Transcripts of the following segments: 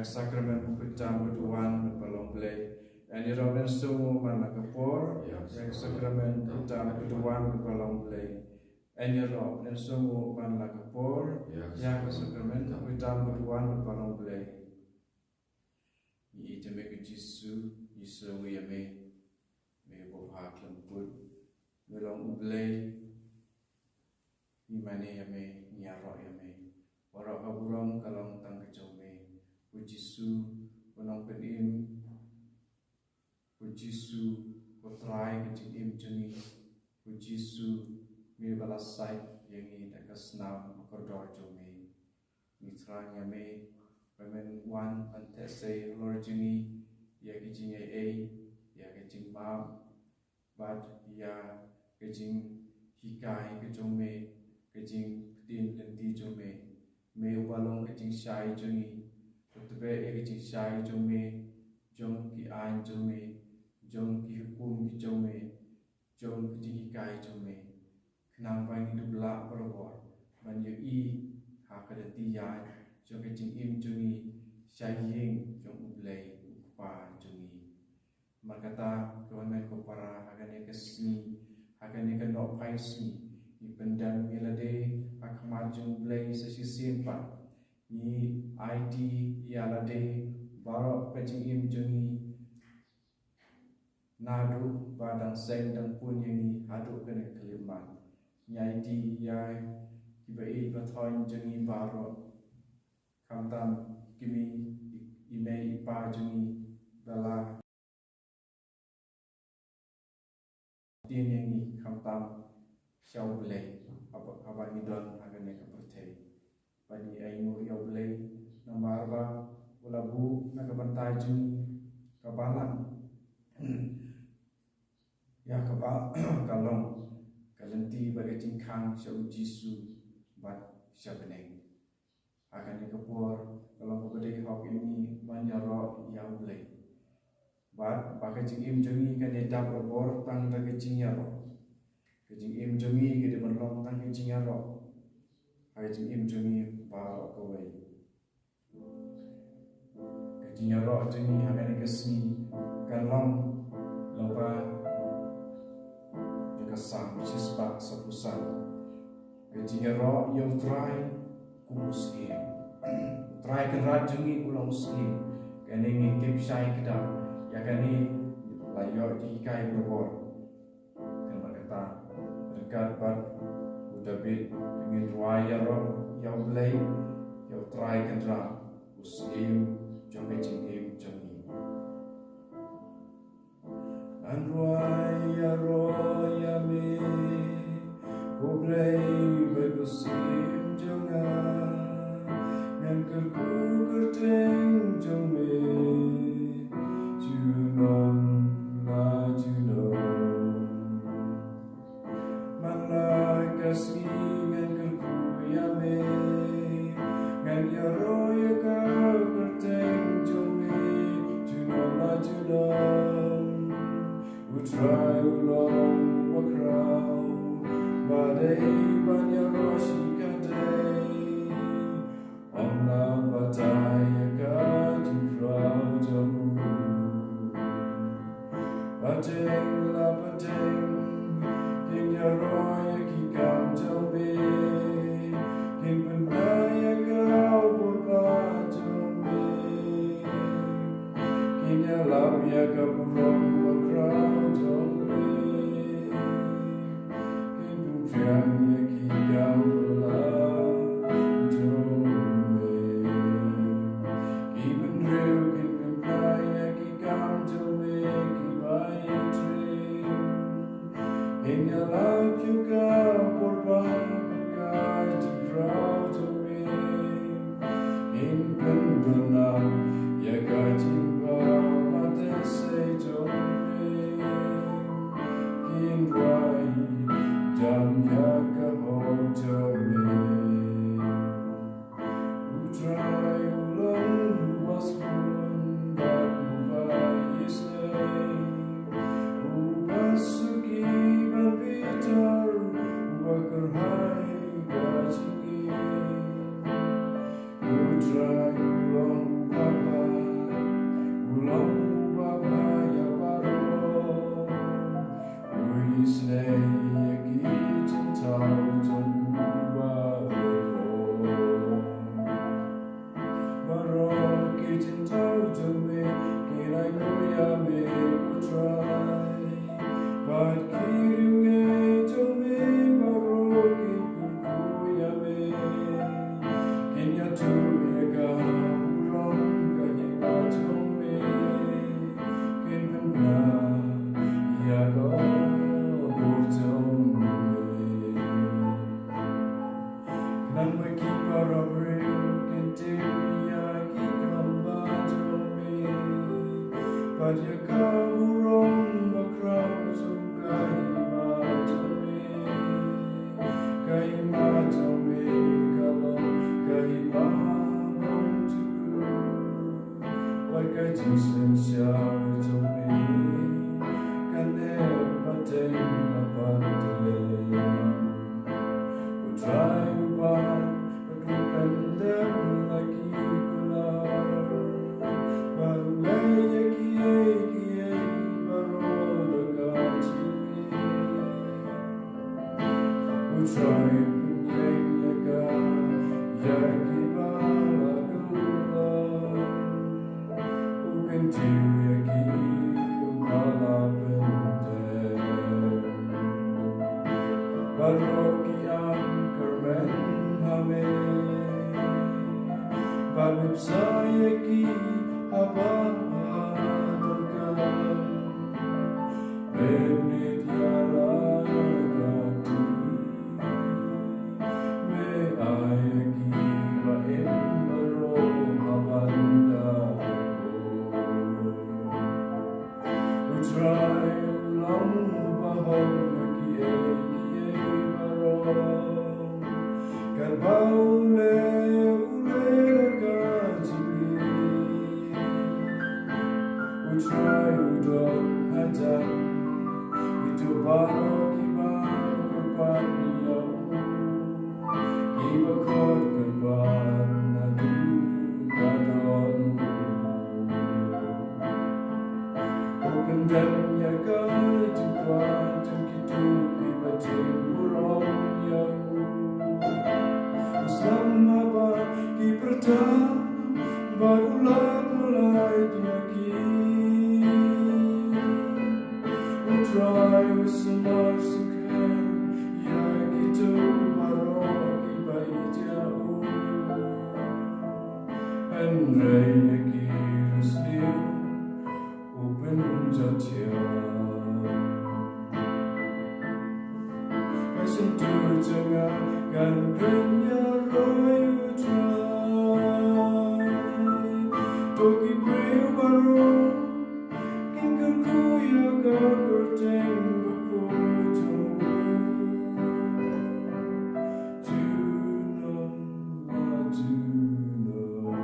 sakramen pemecam keduan balong belai and Robin sumu mana kapor yang sakramen pemecam keduan balong belai and Robin sumu mana kapor yang sakramen pemecam keduan balong belai itu mereka Yesus yame mereka berhak lembut balong belai imane yame nyarok yame warak kaburong kalong tang kecome Pujisu penong penim Pujisu kotrai kecing im jeni Pujisu mi balasai yang ini dekas nam akordor jome mitra yame Women one antese lor jeni ya kecing ya kecing mam bad ya kecing hikai kecome kecing tin lenti jome me ubalong kecing syai jeni Tebe kecing syai jome jong ki ain jome jong ki hukum ki jome jong kecing hikai jome kenang bang hidup belak perwar banyu i hakadati yai jong kecing im jongi syai ying jong ublai ukpa jongi makata kawan ko para hagane kesni hagane kenok paisni ipendan milade akmat jong ublai sesisimpa ni ID yalade barok kecing im jongi nadu badang sen dan pun yang haduk kena kelimat ni ID ya kibai bathoin jongi barok kamtam kimi imei ipa jongi bala tin yang kamtam syau belai apa idon agane kapertai Pani ainu yau belai nomor arba ulabu nagabantai juni kabalan ya kabal kalong kalenti bagai cingkang syau jisu bat syabeneng akan dikepur kalau kebedai hok ini manyaro yau belai bat pakai cingim juni kan edap robor tang dage cingyaro kecingim juni gede berlong tang cingyaro hai cingim juni ba kawai kecingaro juni akan kesni kalong loba juga sang sispak sepusan kecingaro yang try kumuskim try kerat juni ulang muskim kene ngikip syai kedam ya kene layo dikai berbor kan kata dekat bat udabit ingin ruaya roh yang belai yang try kendra muslim jombe cingim jongi an ruaya roh ya me belai begusim jonga yang kerku kerteng jombe junom la junom malai kasih ngan kerku ya me ngan ya roya ka kerteng jombe junom la junom utrai ulong wakrau badai banyak roshi kadai Omna bataya kaju frau jamu Bateng la bateng Kinya roya kikam jambe Kin pendaya kau purba jambe Kinya labia kaburong bakrau jambe Kin pumpianya kikam belah In your life you got por pagar to proud to me in Kundunam ya gajin ba mate say to me in wai jam ya ka ho to me try ulang was born but move is name Ubasuki Peter Wakar Hai Gajini Utra Ulong Papa nan mai ki parabre kente ya ki kamba jome paja ka burong bakra sukai ma jome kalong kai ma bom tuku wai kai jisen sha jome kane pateng apate try uban pendem lagi kular baru lagi kiai baru dekat try punyaka yaki balagulan uken tiu yaki bala pendem baroki Carmen hame Babib sayaki abadonkan Benit yalayagati Me ayaki baim baro abanda Utray ulang bahom Karbaule ulega jibi Utray udon hajar Itu baro kiba kurban yau Kiba kod kurban nadu kadonu Open dem yaga jukwa Tukitu kiba timburong yau Selama bagi pertama barulah mulai diaki Utrai semar sekian ya gitu baroki bayi jauh Andrai yaki ruslim open jatian Sentuh jangan kan kenya Toki breu baro Kingkan kuya kagerteng berpojong Junon la junon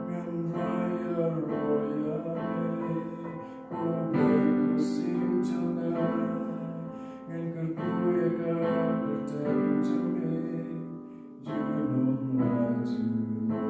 Ngan raya roya me Kublai kusim jangan Ngan kerkuya kagerteng jeme Junon la junon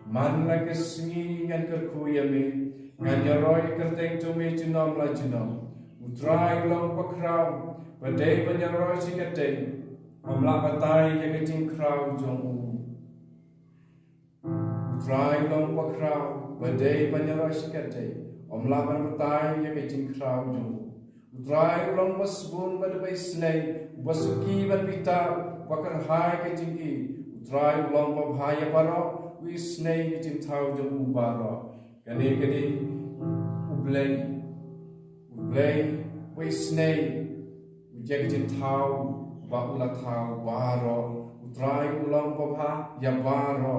Man like a singing and kerkuyami, and your roy kerteng to me to nom la junom. Utrai long pakram, but day when your roy sing a day, Omlabatai yagating crowd jong. Utrai long pakram, but day when your roy sing a day, Omlabatai yagating crowd jong. Utrai ulang pasbun pada baisnei basuki ban bita bakar hai ke jingi utrai ulang pabhaya paro wisnei ke jintau jong ubaro kane ublei wisnei ujek jintau ba ulatau baro utrai ulang pabha ya baro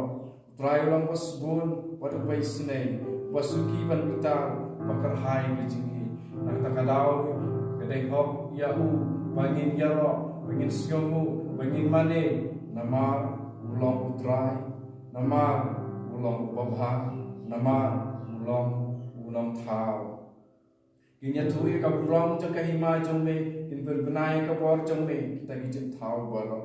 utrai ulang pasbun pada baisnei basuki ban bita bakar hai ke jingi nak takadau kedai hok yau bangin yaro bangin siomu bangin mane nama ulang utrai nama ulang babha nama ulang thau kinya thui ka burong jong ka hima jong me in berbenai ka bor jong me kita kijin thau boro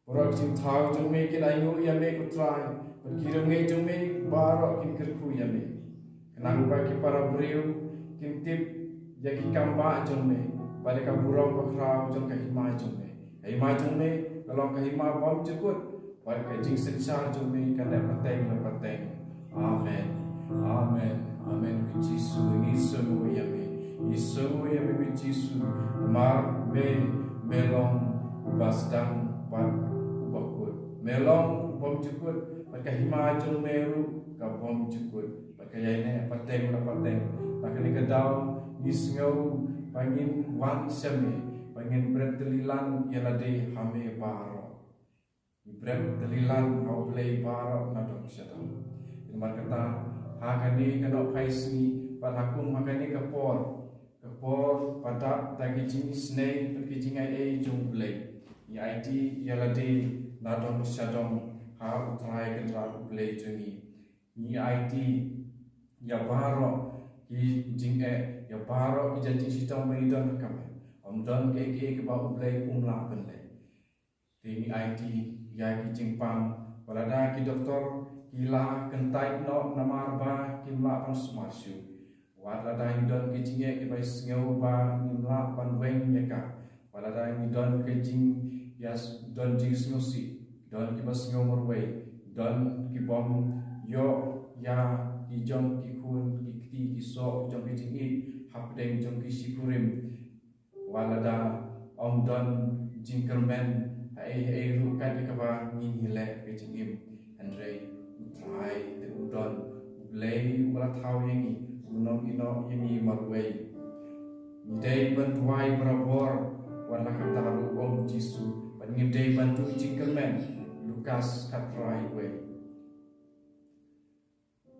kijin thau jong me kedai yo ya me utrai berkira me jong me baro kin kerku ya me kenang bagi para beriu kin tip Jaki kamba jome, pada kaburong bakrau jom kahima jome, kalau kahima bom cekut, pada kajing sensar jome kada pateng. Amen, amen, amen. Yesus ini semua yame Yesus, mar melong basdang pan ubakut, melong bom cekut, pada kahima jome ru kabom cekut, pada kayane pateng, pada kadau Isngau pangin wan seme pangin berat telilan yalade hame baro berat telilan au play baro nadong syadam iman kata hakani kena paisni padakum hakani kapor pada tagi jing snake pergi ai jung play ya it yalade nadong syadam ha utrai kendra play jungi ni it ya baro ki jing ya baro ki janji sitong meidon kame don ke ba ublai umla benle tini IT ya ki jingpang walada ki doktor kila kentai no namar ba kimla pang sumasu walada don ki jinge ki bai sngeu ba nimla pan weng yaka walada don ki jing yas don jing snusi don ki bas ngeu morwei don ki bom yo ya ki jong ki kun ki so jong ki jingi hapdeng jong ki sikurim walada don jingkermen ai rukan di kaba ngile ki jingim andre utrai te udon blei ulat thau yangi unong ino yangi marwei dei bantuai berabor warna kantara Jisu pangin dei bantu jingkermen Lukas katrai we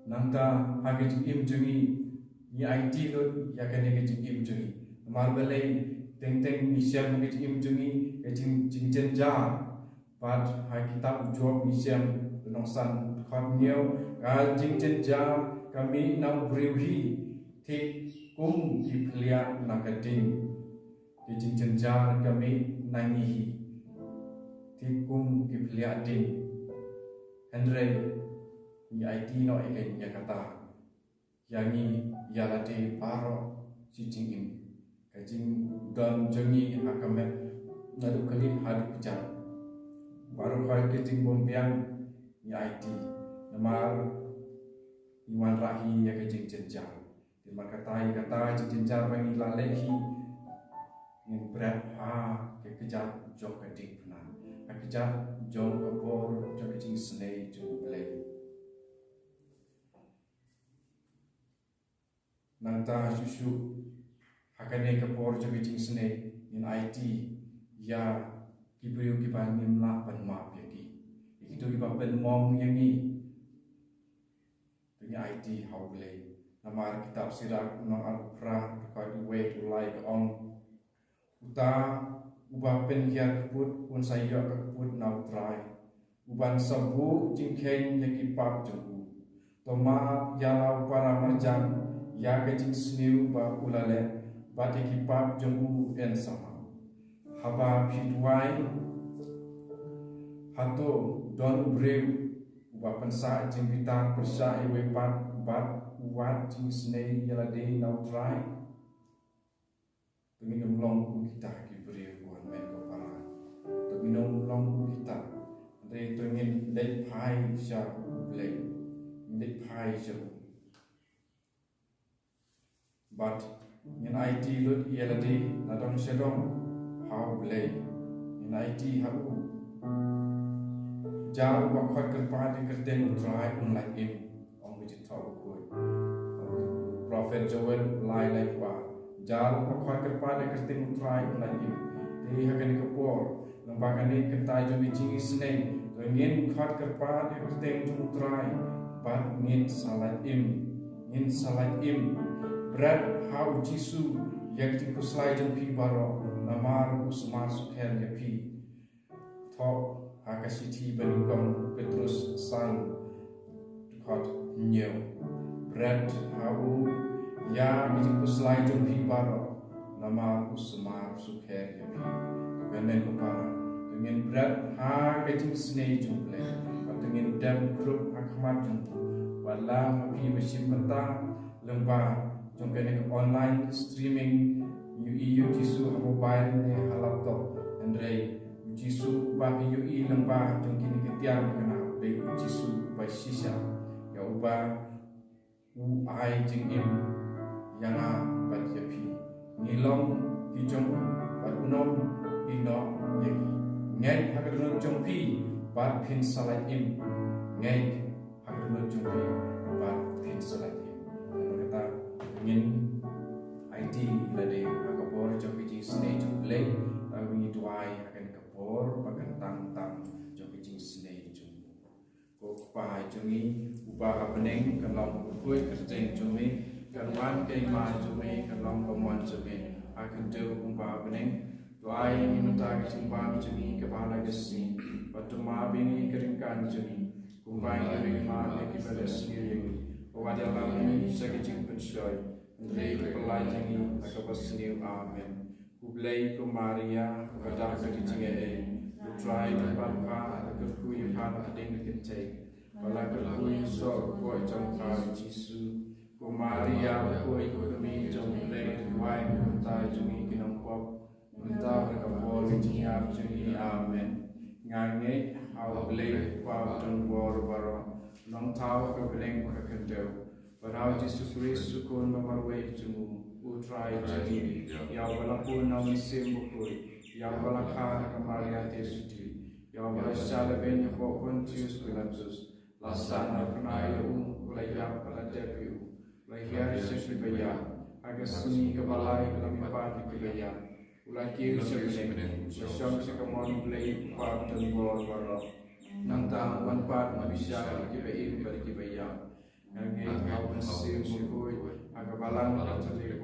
nangta hage jingim jungi ni IT lo ya kane ke jingim jungi marbelai teng misiam ke jingim jungi ke jingjen jar pad ha kitab job misiam nongsan khotneu ka jingjen jar kami nau briuhi thik kum ki phlia nakading ke jingjen jar kami nangihi thik kum ki phlia ding Andre ni IT no ikan ya kata yangi yalade paro si jingim kajing don jongi hakamet nadu kali hadu kejar baru kali kajing bombiang ni IT namar iwan rahi ya kajing jenjar terima kata jenjar bangi lalehi ingin berat ke kejar jok kajing pernah kejar jong kabor jok kajing senai jong belai nanta susu hakane kapor jogi jing sene in IT ya kibriu kiban nimla pan ma peki itu kiban ben mom yangi dengan IT haule namar kitab sirak no al-qur'an ka diwe to like on uta ubah pen ya keput un sayo keput nau try uban sabu jingken yakipap jogu toma yalau para marjan ya kecing sniu ba ulale ba ekipap jombu en sama haba pidwai hato don breu ba pensa jimbita persa ewe pat bat uat jing snei yalade nautrai penginum long kita ki breu buat men ko para penginum long kita re tengin lek pai sha lek pai sha but Yen IT lut yeladi nadong sedong hau blay. Yen IT hau jauh wakot kerpaan kerden utrai unlike im om biti tau koi. Prophet Joel lai lai kwa jauh wakot kerpaan kerden utrai unlike im. Di hakan kepor lembaga ni kentai jumi jingi seneng ngin khot kerpaan kerden utrai bat ngin salat im berat hau jisu yang dikuslai jumpi baro namar usmar sukher yapi thok Akasiti Benugam Petrus Sang Dukot Nyo Brad Hau Ya Mijikus Lai Jumpi Baro Nama Usmar Sukher Yapi Ganen Kupara Dengan Brad Ha Gajing Snei Jumple Dengan Dem Krup Akmat Jumpu Walam Api Bashim Mata Lembah Jumkene online streaming Yu Jisu mobile ne laptop Andre Jisu babi yui lembah jengkini ketiang kena baik Jisu bai sisa ya ubah ai jeng im yang bat yapi ngilong hijong bat unom ino yaki ngai hakadun jongpi bat pin salai im ngai hakadun jongpi bat pin salai im kata ingin IT lade akapor jongpi jing sne jumplay wingi tuai akan kapor pakan tang joki jing snei jung ko pai jungi ubah peneng kalong kuy kerjeng jumi kalwan kai ma jumi kalong pemon jumi akan tu ubah peneng tuai minta kecimbang jumi kepala gesi patuma bingi keringkan jumi kumbai kering ma lagi pada sendiri wadah lami sakit jing pensoi ndrei pelai jingi akapas sendiri amen Kublai ku Maria kadah ke dijinge utrai tempat ka kerku yuhan ading dikente kala kerku so ko jongka Jisu ku Maria ku ikumi jongplay kuai kunta jungi kinong pop kunta berkabol jingiap jungi amen ngange au blai pa tongor baro long tau ke bleng ka kendo barau Jisu Kristus kun mamarwei jumu utrai jadi yang walaupun nama sembukui yang walakah kemaria tesuti yang berasal banyak Pontius Pilatus lasana penaya ulayap pada depu layar sesuatu agar suni kebalai dalam empat kebaya ulaki sebenarnya bersama sekamon play part dan bol baru nantang manfaat bisa dikebaya pada kebaya yang kau sembukui agar balang terjadi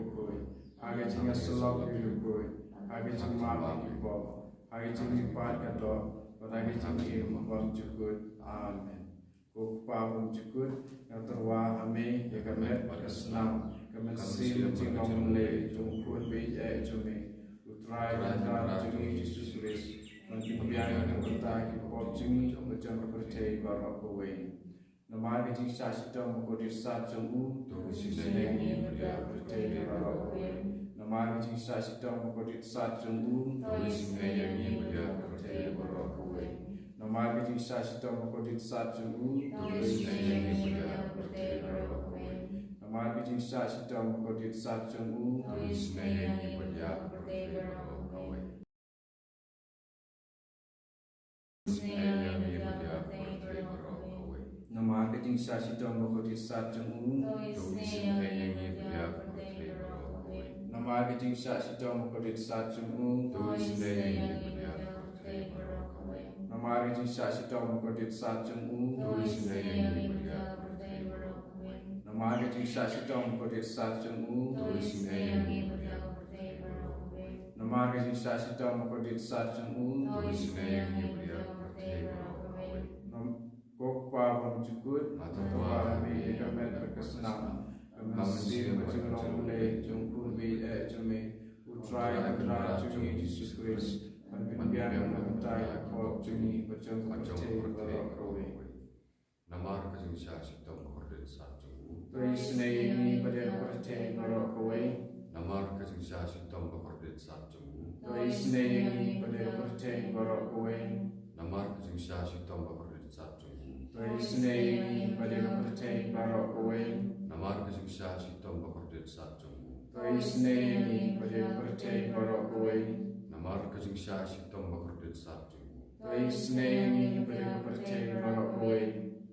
Aga jinga selok yukoi, aga jing maaf yukoi, aga jing lipat kato, aga jing ilmu jukut, amen. Kukpa jukut, yang terwa ame, ya kamet kesenam, kamet sil jing nomle, jungkun bei jume, utrai lantar jungi Yesus Kristus, nanti biang yang bertah kipop jungi, macam percaya barok kowe. Nama kita sasitong kodir sajungu, tulisinengi berpercaya barok kowe. Nama kita sasitong kodir sajungu, tulisinengi berpercaya barok kowe. Nama kita sasitong kodir sajungu, tulisinengi berpercaya barok kowe. Nama kita sasitong kodir sajungu, tulisinengi berpercaya barok kowe. Nama kejing sasitong kodir sajungu, tulisinengi berpercaya barok kowe. Nama kejing sasitong kodir sajungu, tulisinengi berpercaya barok kowe. Nama kejing sasitong kodir sajungu, tulisinengi berpercaya barok kowe. Nama kejing sasitong kodir sajungu, tulisinengi berpercaya barok kowe. Nama kejing sasitong kodir sajungu, tulisinengi berpercaya barok kowe. Kokpa menjukut atau kami kamet berkesenam Masih berjumlah mulai jungkun bida jume utrai agrar jungi Yesus Kristus Penbiang mengentai kok jungi berjumpa percaya kowe Nama kejung sasitong kodir sajungu Tuisnei pada percaya kowe Nama kejung sasitong kodir sajungu Tuisnei pada percaya kowe Nama kejung sasitong kodir sajungu Tuisnei pada percaya kowe Nama kejung sasitong kodir sajungu Toi snei pada percaya barok kowe. Namar kajing sya sitom bakordit sarjung. Toi snei pada percaya barok kowe.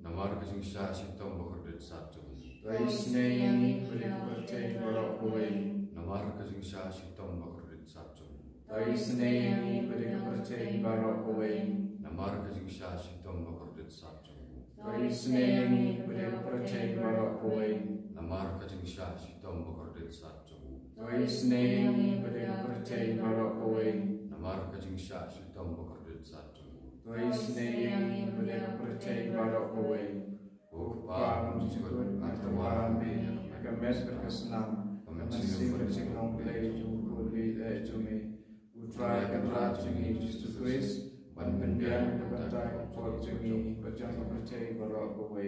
Namar kajing sya sitom bakordit sarjung. Toi snei pada percaya barok kowe. Namar kajing sya sitom bakordit sarjung. Toi snei pada percaya barok kowe. Namar kajing sya sitom bakordit sarjung. Toi snei pada percaya barok kowe. Namar kajing sya sitom bakordit sarjung. Toi snei pada percaya barok kowe. Namar kajing sya sitom bakordit sarjung. Toi snei pada percaya barok kowe. Upah mensyukur artawa me Kemes berkesenam Masih bersiknong play Jungku li jumi Utrai kentrat jungi Yesus Kristus Ban pendiam kebatai Pot jungi Bajang percaya barok kowe.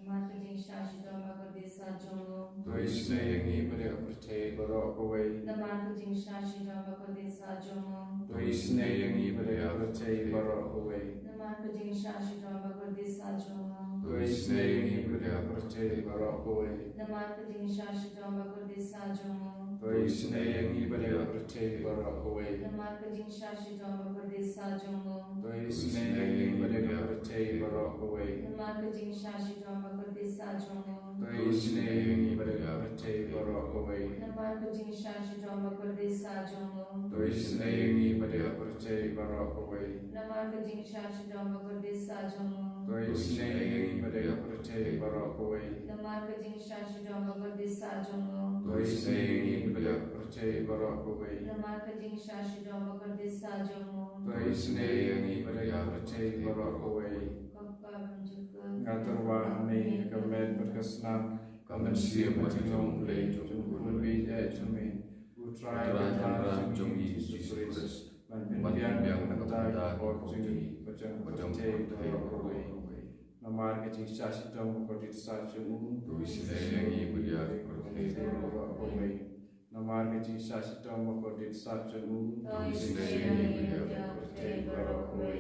Namar kajing sya sitom bakordit sarjung. Toi snei pada percaya barok kowe. Namar kajing sya sitom bakordit sarjung. Toi snei pada percaya barok kowe. Namar kajing sya sitom bakordit sarjung. Toi snei pada percaya barok kowe. Namar kajing sya sitom bakordit sarjung. Toi snei pada percaya barok kowe. Namar kajing sya sitom bakordit sarjung. Toi snei pada percaya barok kowe. Namar kajing sya sitom bakordit sarjung. Toi snei pada percaya barok kowe. Namar kajing sya sitom bakordit sarjung. Toi snei pada percaya barok kowe. Namar kajing sya sitom bakordit sarjung. Toi snei pada percaya barok kowe. Namar kajing sya sitom bakordit sarjung. Toi snei pada percaya barok kowe. Namar kajing sya sitom bakordit sarjung. Toi snei pada percaya barok kowe. Bapa menjaga Ngatur wahane kemen berkesenam kemen siap macam play jungku li jumi Utrai kentrat jungi Yesus Kristus Ban pendiam kebatai Pot jungi Bajang percaya barok kowe. Namar kajing sya sitom bakordit sarjung. Toi snei pada bakordit barok kowe. Namar kajing sya sitom bakordit sarjung. Toi snei pada bakordit barok kowe.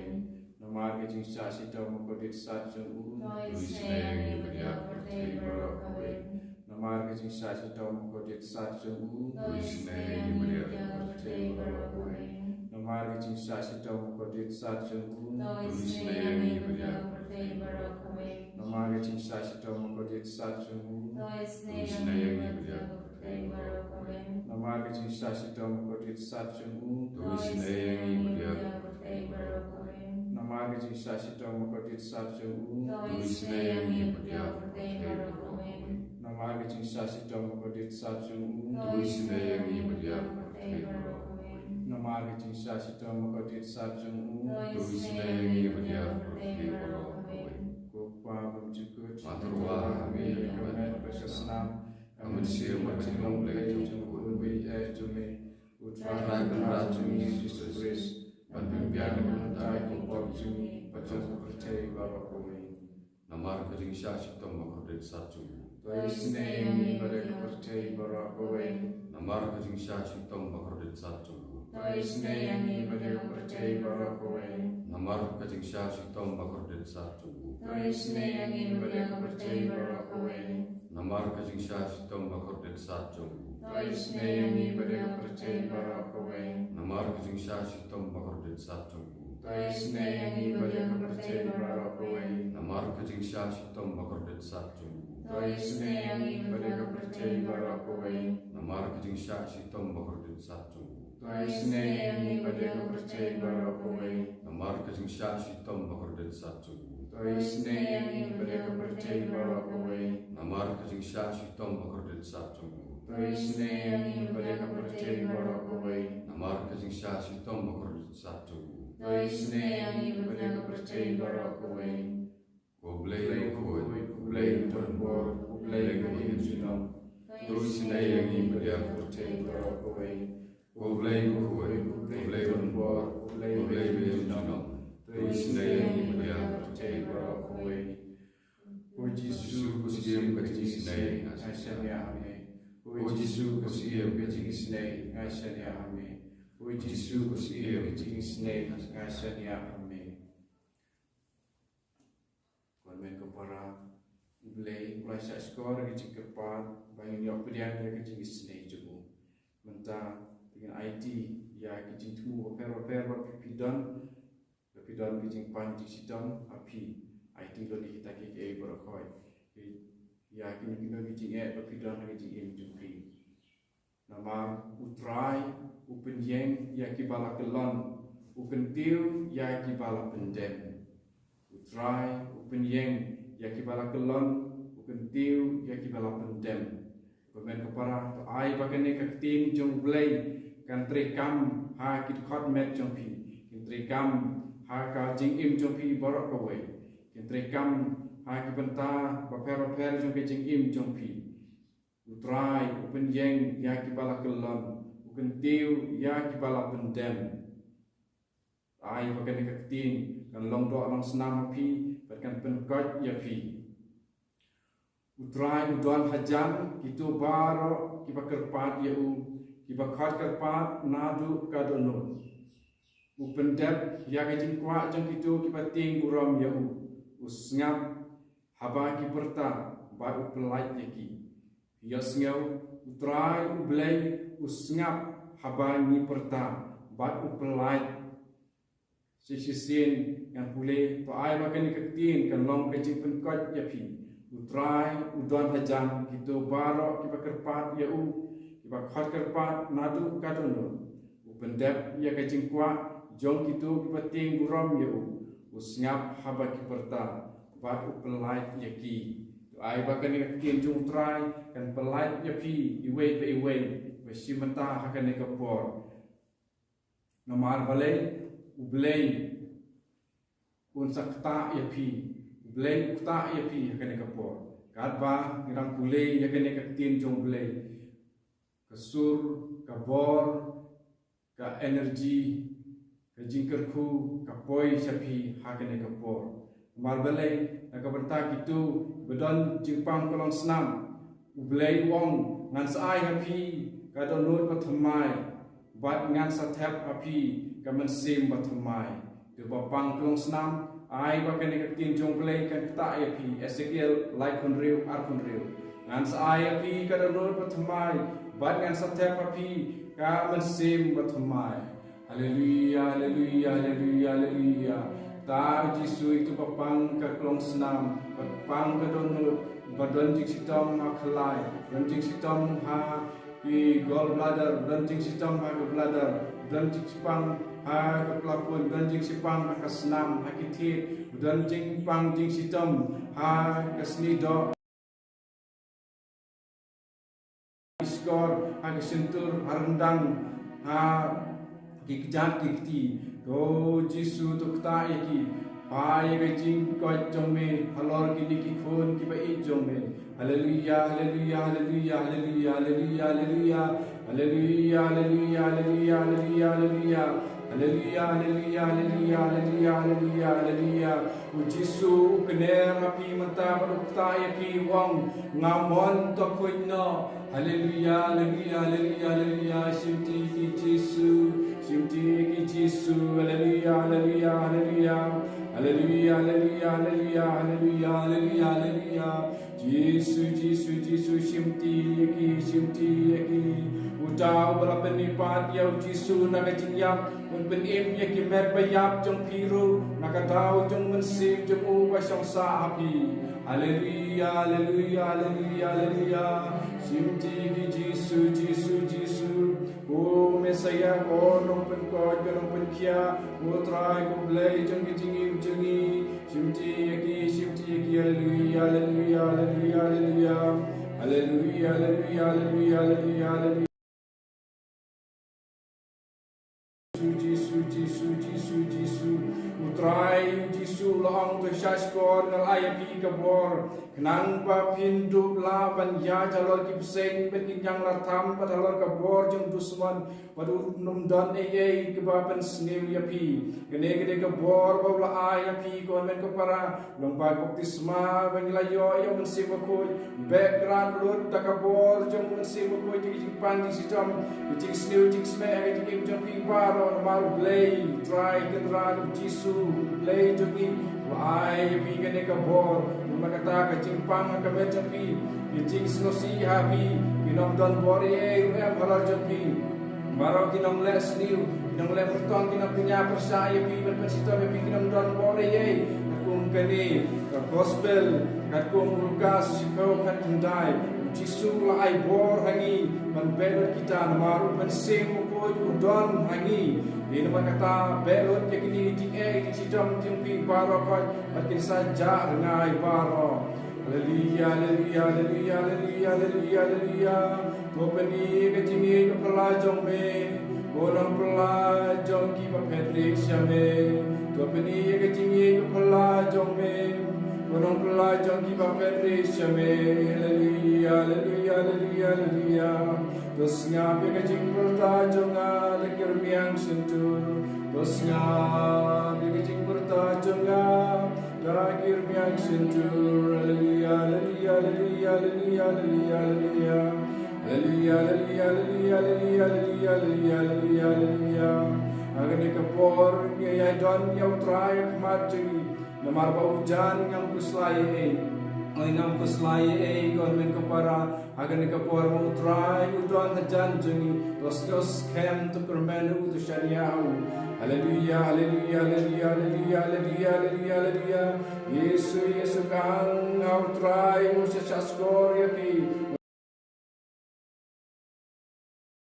Namar kajing sya sitom bakordit sarjung. Toi snei pada bakordit barok kowe. Namar kajing sya sitom bakordit sarjung. Toi snei pada bakordit barok kowe. Namar kajing sya sitom bakordit sarjung. Toi snei pada bakordit barok kowe. Namar kajing sya sitom bakordit sarjung. Toi snei pada bakordit barok kowe. Namar kajing sya sitom bakordit sarjung. Toi snei pada bakordit barok kowe. Namar kajing sya sitom bakordit sarjung. Toi snei pada bakordit barok kowe. Namar kajing sya sitom bakordit sarjung. Toi snei pada bakordit barok kowe. Namar kajing sya sitom bakordit sarjung. Toi Toi snei snei pada pada bakordit bakordit barok barok kowe. kowe. Kupa menjukut Matur wahame kemen berkesenam Amin siap macam play jungku li jumi Utrai Utrai kentrat jungi Yesus Yesus Kristus Ban pendiam kebatai Pot jungi Bajang percaya barok kowe. Namar kajing sya sitom bakordit sarjung. Toi snei pada percaya barok kowe. Namar kajing sya sitom bakordit sarjung. Toi snei pada percaya barok kowe. Namar kajing sya sitom bakordit sarjung. Toi snei pada bakordit barok kowe. Namar kajing sya sitom bakordit sarjung. Toi snei pada percaya barok kowe. Namar kajing sya sitom bakordit sarjung. Toi snei pada percaya barok kowe. Namar kajing sya sitom bakordit sarjung. Toi snei pada percaya barok kowe. Namar kajing sya sitom bakordit sarjung. Toi snei pada percaya barok kowe. Namar kajing sya sitom bakordit sarjung. Toi snei pada percaya barok kowe. Namar kajing sya sitom bakordit sarjung. Toi snei pada percaya barok kowe. Namar kajing sya sitom bakordit sarjung. Toi snei pada percaya barok kowe. Kublai kuat, Kublai terbor, kublai keinginan. Toi snei pada percaya barok kowe. kublai kuat, kublai terbor, kublai keinginan. Toi snei pada percaya barok kowe. Puji Yesus kusiam kajing snei ngasanya ame. Puji Yesus kusiam kajing snei ngasanya ame. Puji Yesus kusiam kajing snei ngasanya ame. Konmen kepara Blay mulai sa skor ke jing kerpat bangin yok pedian ke jing isnei jumu menta dengan IT ya ke jing tu oper pidon ke jing pan jing sidam api IT lo di kita ke berkoi ya ke jing pidon ke jing em jumpi nama utrai upen yeng ya ki bala kelon upen tiu ya ki bala pendem utrai upen yeng ya ki bala kelon upen tiu ya ki bala pendem pemen kepara to ai bagane ka tim jong blai kan trekam ha ki khot met jong pi kin trekam ha ka jing im jong pi borok ko we kin trekam ha ki benta ba per jong ke jing im jong pi utrai upen yeng ya ki bala kelon upen tiu ya ki bala pendem ai bagane ka tim kan long do long senam pi berkan penkot ya pi utrai udon hajan kitu baro kiba kerpat ya kiba khat kerpat nadu kadono upendep ya kajing kwa jang kitu kiba ting buram ya usngap haba ki perta baru pelait yaki ya sngau utrai ublai usngap haba ni perta baru pelait sisisin yang boleh to ai makan ketin kan long kecing penkot ya pi utrai udon hajan gitu barok kiba kerpat ya kiba khat kerpat nadu kadono upendep ya kecing kwa jong gitu kiba ting buram ya usngap haba ki perta baru pelait ya ki to ai makan ketin jong utrai kan pelait ya pi iwe besi mentah akan ke por nomar balai ublay un sakta ya pi ublay ukta ya pi kene kapor kadba nirang pulay ya kene katin jong blay kasur kabor ka energy ka jingkerku kapoy sapi hakene kapor marbalay nakabenta kitu bedon jingpang kolon senam ublay wong ngan saai ya pi kadonut pathmai bat ngan sathap api kamen sim batumai de bapang klong senam ai ba kan ke tin jong play kan ta ya pi Ezekiel like on real ar on real ngan sa ya pi ka do batumai bat ngan sathap api kamen sim batumai haleluya haleluya haleluya haleluya ta jisu itu bapang ka klong senam bapang ka do badon jik sitam akhlai dan jik sitam ha pi gol bladder dan jik sitam ha bladder dan jik sipang ha pelakon dan jing sipang ha senam ha kitit dan jing pang jing sitam ha kesni do skor ha kesentur ha rendang ha kikjat kikti do jisu tukta yaki ha ye jing ko jome halor kini ki khon ki ba i jome haleluya haleluya haleluya haleluya haleluya haleluya haleluya haleluya haleluya haleluya haleluya haleluya haleluya haleluya haleluya haleluya haleluya ujisu kener api mata padukta yaki wang ngamon to kuino haleluya haleluya haleluya haleluya simti ki jisu haleluya haleluya haleluya haleluya haleluya haleluya haleluya haleluya haleluya jisu simti yaki utau bala penipat ya jisu nakajinyak un penim yaki mer bayap jong piru nakatau jong mensim jong wasong sa api haleluya haleluya haleluya haleluya simti ki jisu o mesaya ko nong pen ko nong pen kia o trai ko blai jong ki jingi simti yaki haleluya haleluya haleluya haleluya haleluya haleluya haleluya haleluya Jisu utrai Jisu lahang tu syashkor ngal ayapi kabor kenang pa pindu laban ya jalor kipseng pekin yang latam padalor kabor jeng dusman padu numdan eye kebapan snil yapi gede kabor bawla ayapi konven kepara lomba baptisma bangilayo yang mensibakoy background lut takabor jeng mensibakoy jeng panji sitam jeng snil jeng sme jeng jeng pibaro maru blay try kenran Jisu play joki wai pi kene ka bor makata ka jingpang ka bejoki jing snosi habi binom don bori e bhalar joki marau kinam les niu kinam le pertong kinam punya persaya pi bersita pi kinam don bori e kum kene ka gospel kum Lukas kau kan kendai Jisu lai bor hangi man belot kita namaru man sem ko udon hangi ini kata belot yakini di di sidam timpi baro ko makin saja ngai baro haleluya haleluya haleluya haleluya haleluya haleluya topeni kecingi kepelajong me orang pelajong ki Patrick syame topeni kecingi kepelajong me orang pelajong ki Patrick syame haleluya haleluya haleluya haleluya dosnya bekajing pertajong lekir miang sentur dosnya bekajing pertajong lekir miang sentur haleluya haleluya haleluya haleluya haleluya haleluya haleluya haleluya haleluya haleluya haleluya haleluya haleluya agane kapor ngaya don yau trai mati namar hujan yang kuslai Ainam kuslai government kapara agane kapor mau trai udon hajan jengi dos kem to permenu to shariau haleluya haleluya haleluya haleluya haleluya haleluya haleluya Yesu Yesu kang au trai usas skor yapi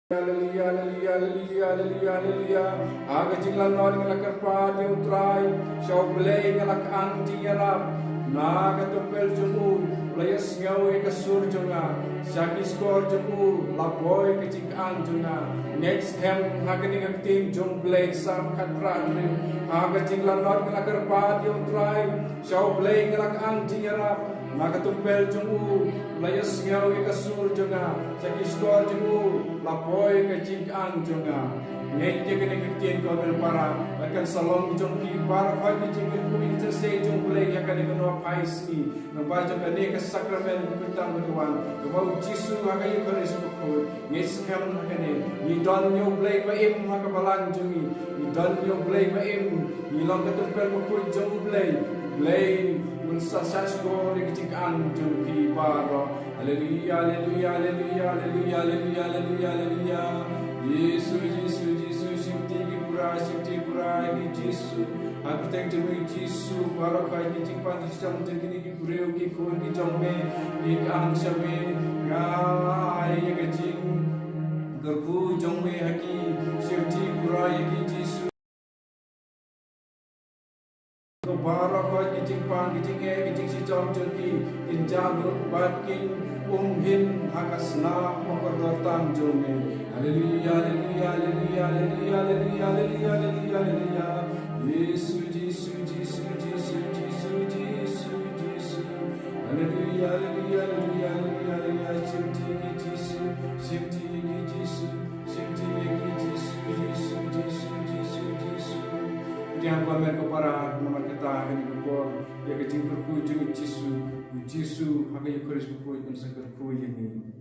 haleluya haleluya haleluya haleluya haleluya aga jinglan nor ngalakar pa di utrai shau blei ngalak ang tingara naga topel jumu layas ngau e kasur junga shaki skor jumu laboy kecik ang junga next hem hagani ngakting jung blei sam khatra dre aga jinglan nor ngalakar pa di utrai shau blei ngalak ang tingara naga topel jumu layas ngau e kasur junga shaki skor jumu lapoy kecik ang junga ngeke kene ketien ko para akan salong jongki para khoi kecik ku interse jong play akan no paisi no bajo kane ka sakramen kutang betuan ko Jisu hakai beres ko yes kam kane ni don yo play ba im ha ka balang jongi ni don yo play ba im ni long ka tempel ko jong play mun sasas ko kecik ang jongki para haleluya haleluya haleluya haleluya haleluya haleluya haleluya Yesu Yesu Yesu Shimti pura ni Yesu aku thank you Yesu para kai ni jingpan di sam jengini ki pureu ki kon ki jongme ni ang shame ngai ye ke jing gerbu jongme haki Shimti pura ki Yesu ko para kai ni jingpan ki jinge ki jing si jong jengki injang batkin hin hakasna mokor tam jongme haleluya haleluya haleluya haleluya haleluya haleluya haleluya haleluya Yesu Yesu Yesu Yesu Yesu Yesu Yesu haleluya haleluya haleluya haleluya haleluya Shimti ki Yesu Shimti ki Yesu Shimti ki Yesu Yesu Yesu Yesu Yesu dia pamer para nomor kita ini kepor ya kecing berku jeung Yesu Yesu hagai koris berku pun seger ku ini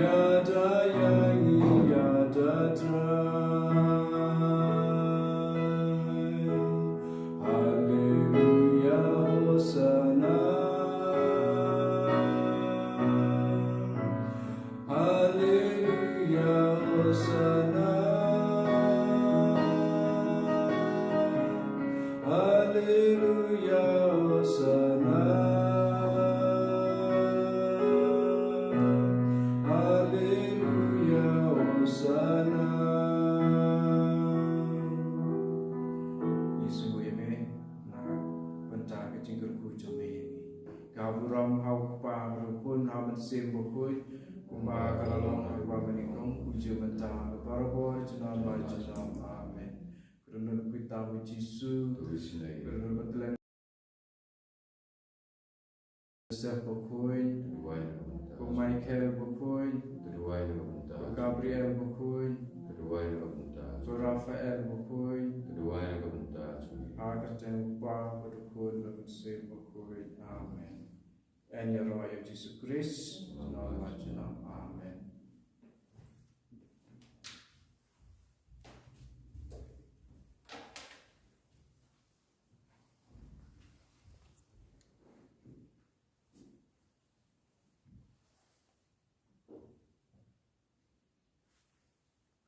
Yada yangi yada try. Hallelujah, Hosanna. Hallelujah, Hosanna. Hallelujah, Hosanna. Hallelujah, Hosanna. Yesu yeme na benta ke jinggur ku jome Gabram hau pa berpun hau mensim bukui kumba kalalong hau menikung puja benta barabor jenam jenam amen. Kerana kita Yesu Tulisnei kerana betulan Joseph bukui Tuduai Nabunta ku Michael bukui Tuduai Nabunta ku Gabriel bukui Tuduai Nabunta ku Rafael bukui Tuduai Nabunta agar jangan lupa berukun dan mensim bukui amen. En ya roh ya Yesus Kristus jenam jenam amen.